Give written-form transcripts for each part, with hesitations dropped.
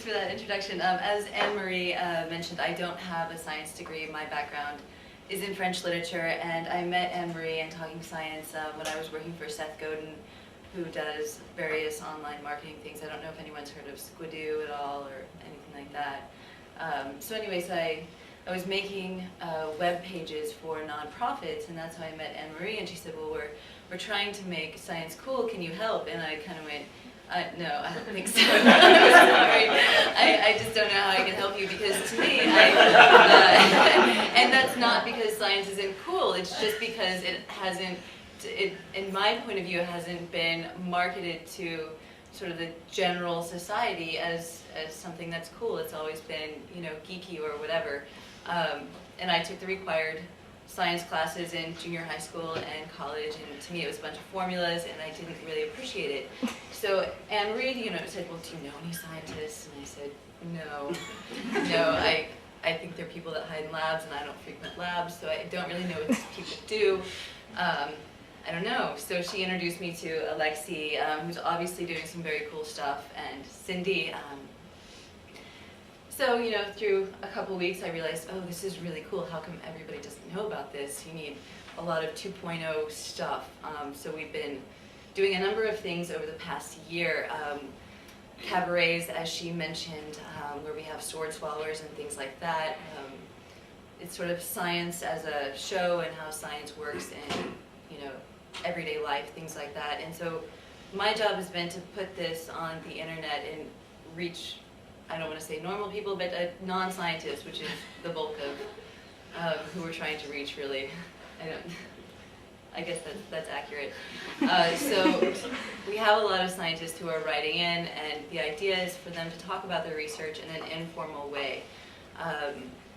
for that introduction. As Anne-Marie mentioned, I don't have a science degree. My background is in French literature, and I met Anne-Marie and Talking Science when I was working for Seth Godin, who does various online marketing things. I don't know if anyone's heard of Squidoo at all or anything like that. So anyways, I was making web pages for nonprofits, and that's how I met Anne-Marie, and she said, well, we're trying to make science cool, can you help? And I kind of went, no, I don't think so. Sorry. I just don't know how I can help you, because to me, and that's not because science isn't cool, it's just because it hasn't, in my point of view, it hasn't been marketed to sort of the general society as something that's cool. It's always been, you know, geeky or whatever. And I took the required science classes in junior high school and college, and to me it was a bunch of formulas, and I didn't really appreciate it. So Anne-Marie, you know, said, well, do you know any scientists? And I said, no, I think they're people that hide in labs, and I don't frequent labs, so I don't really know what these people do. I don't know. So she introduced me to Alexi, who's obviously doing some very cool stuff, and Cindy. So, you know, through a couple weeks I realized, oh, this is really cool. How come everybody doesn't know about this? You need a lot of 2.0 stuff. So we've been doing a number of things over the past year. Cabarets, as she mentioned, where we have sword swallowers and things like that. It's sort of science as a show and how science works in, you know, everyday life, things like that. And so my job has been to put this on the internet and reach, I don't want to say normal people, but non-scientists, which is the bulk of who we're trying to reach, really. I guess that's accurate. So we have a lot of scientists who are writing in, and the idea is for them to talk about their research in an informal way.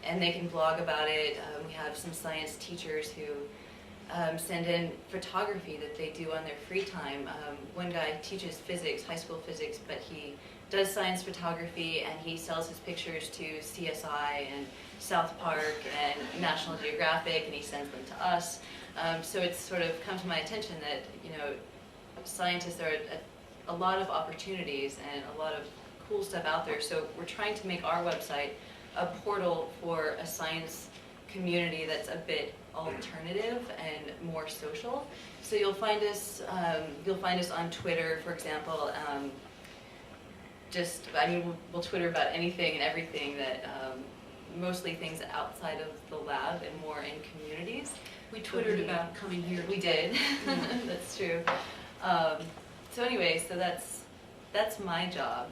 And they can blog about it. We have some science teachers who send in photography that they do on their free time. One guy teaches physics, high school physics, but he does science photography, and he sells his pictures to CSI and South Park and National Geographic, and he sends them to us. So it's sort of come to my attention that, you know, scientists, there are a lot of opportunities and a lot of cool stuff out there. So we're trying to make our website a portal for a science community that's a bit alternative and more social. So you'll find us on Twitter, for example. We'll Twitter about anything and everything, that mostly things outside of the lab and more in communities. We Twittered about coming here. We did. That's true. So anyway, so that's my job.